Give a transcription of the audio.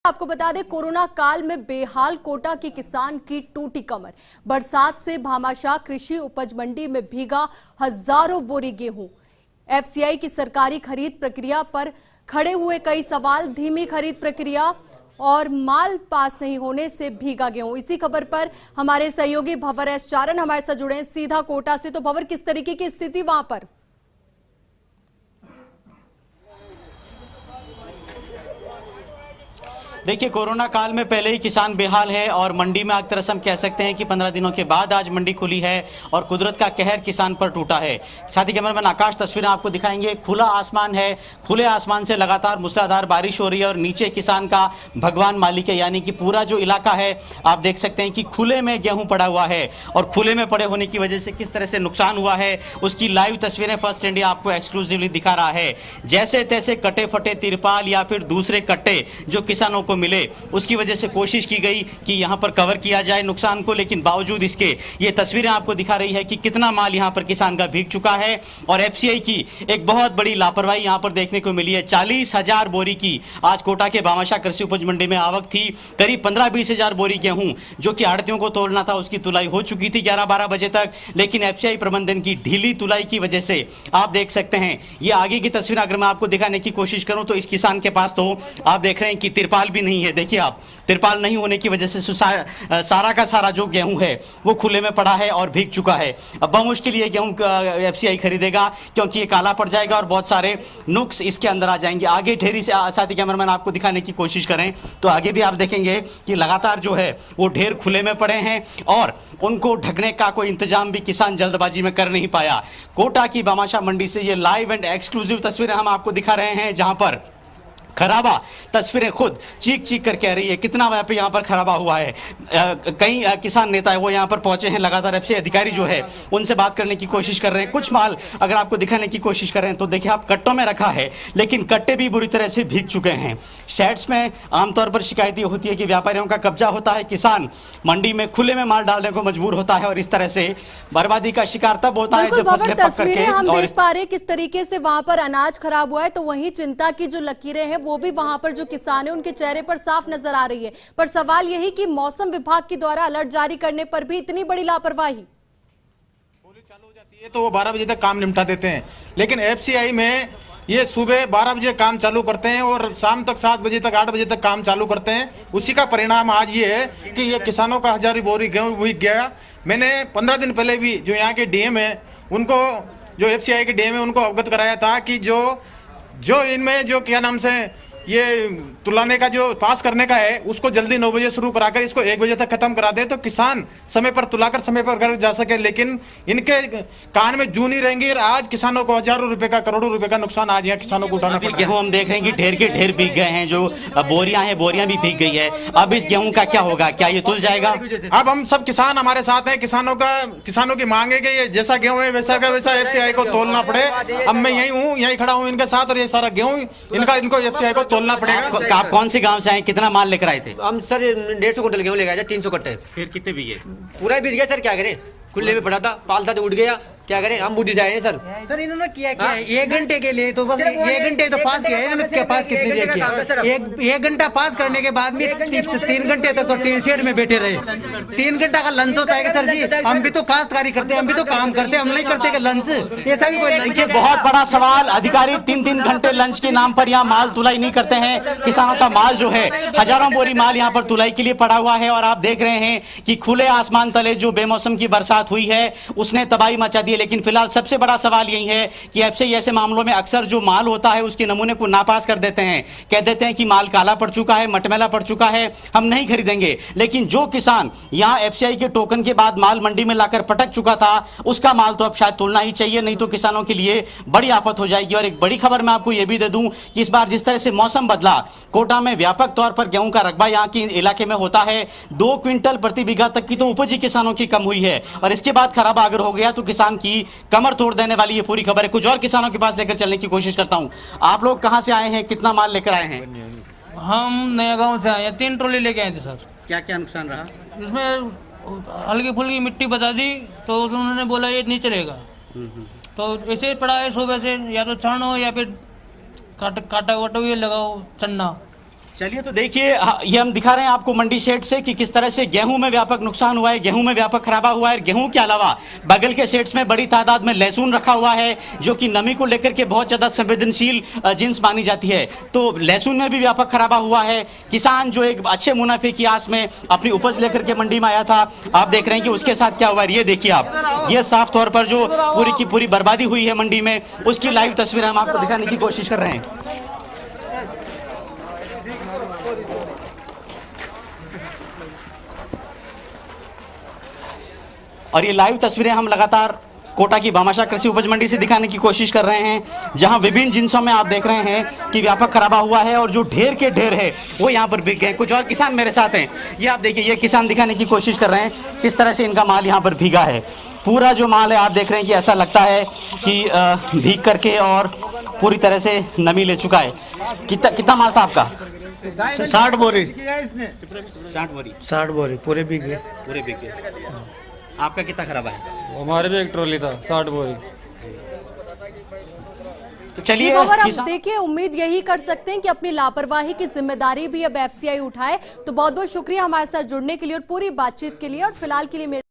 आपको बता दें, कोरोना काल में बेहाल कोटा की किसान की टूटी कमर। बरसात से भामाशाह कृषि उपज मंडी में भीगा हजारों बोरी गेहूं। एफसीआई की सरकारी खरीद प्रक्रिया पर खड़े हुए कई सवाल। धीमी खरीद प्रक्रिया और माल पास नहीं होने से भीगा गेहूं। इसी खबर पर हमारे सहयोगी भंवर एस चारण हमारे साथ जुड़े हैं सीधा कोटा से। तो भंवर, किस तरीके की स्थिति वहां पर? देखिए, कोरोना काल में पहले ही किसान बेहाल है और मंडी में एक तरह से हम कह सकते हैं कि 15 दिनों के बाद आज मंडी खुली है और कुदरत का कहर किसान पर टूटा है। साथ ही कैमरामैन आकाश तस्वीरें आपको दिखाएंगे। खुला आसमान है, खुले आसमान से लगातार मूसलाधार बारिश हो रही है और नीचे किसान का भगवान मालिक है, यानी कि पूरा जो इलाका है आप देख सकते हैं कि खुले में गेहूं पड़ा हुआ है और खुले में पड़े होने की वजह से किस तरह से नुकसान हुआ है उसकी लाइव तस्वीरें फर्स्ट इंडिया आपको एक्सक्लूसिवली दिखा रहा है। जैसे तैसे कटे फटे तिरपाल या फिर दूसरे कट्टे जो किसानों को मिले उसकी वजह से कोशिश की गई कि यहां पर कवर किया जाए नुकसान को, लेकिन बावजूद इसके ये तस्वीरें आपको दिखा रही है कि कितना माल यहां पर किसान का भीग चुका है। और एफसीआई की एक बहुत बड़ी लापरवाही यहां पर देखने को मिली है। 40,000 बोरी की आज कोटा के भामाशाह कृषि उपज मंडी में आवक थी। करीब 15-20 हजार बोरी गेहूं जो कि आड़तियों को तोड़ना था उसकी तुलाई हो चुकी थी 11-12 बजे तक, लेकिन एफसीआई प्रबंधन की ढीली तुलाई की वजह से आप देख सकते हैं ये आगे की तस्वीर अगर मैं आपको दिखाने की कोशिश करूं तो इस किसान के पास तो आप देख रहे हैं कि तिरपाल भी नहीं है। देखिए आप, तिरपाल नहीं होने की वजह से सारा का सारा जो गेहूं है वो खुले में पड़ा है और भीग चुका है। अब बहुमुश्किल ये गेहूं एफसीआई खरीदेगा क्योंकि ये काला पड़ जाएगा और बहुत सारे नुक्स इसके अंदर आ जाएंगे। आगे ढेरी से साथी कैमरामैन आपको दिखाने की कोशिश करें तो आगे भी आप देखेंगे कि लगातार जो है वो ढेर खुले में पड़े हैं और उनको ढकने का कोई इंतजाम भी किसान जल्दबाजी में कर नहीं पाया। कोटा की भामाशाह मंडी से ये लाइव एंड एक्सक्लूसिव तस्वीरें हम आपको दिखा रहे हैं जहां पर खराबा तस्वीरें खुद चीख चीख कर कह रही है कितना वहां पे यहाँ पर खराबा हुआ है। कई किसान नेता है वो यहाँ पर पहुंचे हैं, लगातार एफसीआई अधिकारी जो है उनसे बात करने की कोशिश कर रहे हैं। कुछ माल अगर आपको दिखाने की कोशिश कर रहे हैं तो देखिए आप, कट्टों में रखा है लेकिन कट्टे भी बुरी तरह से भीग चुके हैं। शेड्स में आमतौर पर शिकायत ये होती है कि व्यापारियों का कब्जा होता है, किसान मंडी में खुले में माल डालने को मजबूर होता है और इस तरह से बर्बादी का शिकार तब होता है जब फसलें पक करके। हम देख पा रहे हैं किस तरीके से वहां पर अनाज खराब हुआ है, तो वहीं चिंता की जो लकीरें हैं वो भी वहां पर जो किसान है उनके चेहरे पर साफ नजर आ रही है। पर सवाल यही कि मौसम विभाग के द्वारा अलर्ट जारी करने पर भी इतनी बड़ी लापरवाही। होली चालू हो जाती है तो वो 12 बजे तक काम निपटा देते हैं, लेकिन एफसीआई में ये सुबह 12 बजे काम चालू करते हैं और शाम तक 7 बजे तक 8 बजे तक काम चालू करते हैं। उसी का परिणाम आज ये है कि ये किसानों का हजारों बोरी गेहूं भीग गया। मैंने 15 दिन पहले भी जो यहाँ के डीएम है उनको, जो एफसीआई के डीएम है उनको अवगत कराया था कि जो इनमें जो क्या नाम से ये तुलाने का जो पास करने का है उसको जल्दी 9 बजे शुरू कराकर इसको 1 बजे तक खत्म करा दे तो किसान समय पर तुलाकर समय पर घर जा सके। लेकिन इनके कान में जू नहीं रहेंगी और आज किसानों को हजारों रुपए का, करोड़ों रुपए का नुकसान आज यहाँ किसानों को उठाना पड़ा। गेहूं हम देख रहे हैं कि ढेर के ढेर भीग गए हैं, जो बोरियां हैं बोरियां भी भीग गई है। अब इस गेहूं का क्या होगा, क्या ये तुल जाएगा? अब हम सब किसान हमारे साथ हैं, किसानों की मांग है कि ये जैसा गेहूं है वैसा का वैसा एफसीआई को तोलना पड़े। अब मैं यही खड़ा हूँ इनके साथ और ये सारा गेहूं इनको एफसीआई को तोलना पड़ेगा। आप कौन से गांव से आए, कितना माल लेकर आए थे? हम सर 150 कुंटल गेहूं लेकर आए थे, 300 कट्टे। फिर कितने बीघे? पूरा बीज गया सर, क्या करें, खुले में पड़ा था, पालता तो उड़ गया, क्या करें, हम बुद्धि जाए सर। सर इन्होंने किया क्या? 1 घंटे के लिए तो बस 1 घंटे तो पास किया है इन्होंने। क्या पास कितनी देर किया? 1 घंटा पास करने के बाद में 3 घंटे तक तो टीन शेड में बैठे रहे। 3 घंटा का लंच होता है कि सर जी, हम भी तो काश्तकारी करते हैं, हम भी तो काम करते हैं, हम नहीं करते कि लंच? ऐसा भी कोई लंच? बहुत बड़ा सवाल। अधिकारी 3-3 घंटे लंच के नाम पर यहाँ माल तुलाई नहीं करते हैं। किसानों का माल जो है, हजारों बोरी माल यहाँ पर तुलाई के लिए पड़ा हुआ है और आप देख रहे हैं कि खुले आसमान तले जो बेमौसम की बरसात हुई है उसने तबाही मचा दी है। लेकिन फिलहाल सबसे बड़ा सवाल यही है कि एफसीआई ऐसे मामलों में अक्सर जो माल होता है उसके नमूने को नापास कर देते हैं, कह देते हैं कि माल काला पड़ चुका है, मटमैला पड़ चुका है, हम नहीं खरीदेंगे। लेकिन जो किसान यहां एफसीआई के टोकन के बाद माल मंडी में लाकर पटक चुका था उसका माल तो अब शायद तोलना ही चाहिए, नहीं तो किसानों के लिए बड़ी आफत हो जाएगी। और एक बड़ी खबर मैं आपको यह भी दे दूं कि इस बार जिस तरह से मौसम बदला, कोटा में व्यापक तौर पर गेहूं का रकबा यहाँ के इलाके में होता है 2 क्विंटल प्रति बीघा तक की तो उपज ही किसानों की कम हुई है और इसके बाद खराबा अगर हो गया तो किसान की कमर तोड़ देने वाली ये पूरी खबर है। कुछ और किसानों के पास लेकर चलने की कोशिश करता हूं। आप लोग कहां से आए हैं, कितना माल लेकर आए हैं? हम नया गांव से आए हैं, 3 ट्रॉली लेके आए थे सर। क्या क्या नुकसान रहा? इसमें हल्की फुल्की मिट्टी बचा दी तो उन्होंने बोला ये नहीं चलेगा, तो ऐसे ही पड़ा है सुबह से, या तो छानो या फिर काटा वाटो ये लगाओ चन्ना, चलिए तो देखिए, ये हम दिखा रहे हैं आपको मंडी शेड से कि किस तरह से गेहूं में व्यापक नुकसान हुआ है, गेहूं में व्यापक खराबा हुआ है। गेहूं के अलावा बगल के शेड्स में बड़ी तादाद में लहसुन रखा हुआ है, जो कि नमी को लेकर के बहुत ज्यादा संवेदनशील जिन्स मानी जाती है। तो लहसुन में भी व्यापक खराबा हुआ है। किसान जो एक अच्छे मुनाफे की आस में अपनी उपज लेकर के मंडी में आया था, आप देख रहे हैं कि उसके साथ क्या हुआ है। ये देखिए आप, ये साफ तौर पर जो पूरी की पूरी बर्बादी हुई है मंडी में, उसकी लाइव तस्वीर हम आपको दिखाने की कोशिश कर रहे हैं। और ये लाइव तस्वीरें हम लगातार कोटा की भामाशाह कृषि उपज मंडी से दिखाने की कोशिश कर रहे हैं, जहां विभिन्न जिन्सों में आप देख रहे हैं कि व्यापक खराबा हुआ है और जो ढेर के ढेर है वो यहां पर बिक गए। कुछ और किसान मेरे साथ हैं, ये आप देखिए, ये किसान दिखाने की कोशिश कर रहे हैं किस तरह से इनका माल यहां पर भीगा है। पूरा जो माल है आप देख रहे हैं कि ऐसा लगता है कि भीग करके और पूरी तरह से नमी ले चुका है। कितना माल था आपका? 60 बोरी 60 बोरी पूरे बिक गए। पूरे बिक गए। आपका कितना खराब है? हमारे भी एक ट्रॉली था 60 बोरी। तो चलिए अब देखिए, उम्मीद यही कर सकते हैं कि अपनी लापरवाही की जिम्मेदारी भी अब एफसीआई उठाए। तो बहुत बहुत शुक्रिया हमारे साथ जुड़ने के लिए और पूरी बातचीत के लिए। और फिलहाल के लिए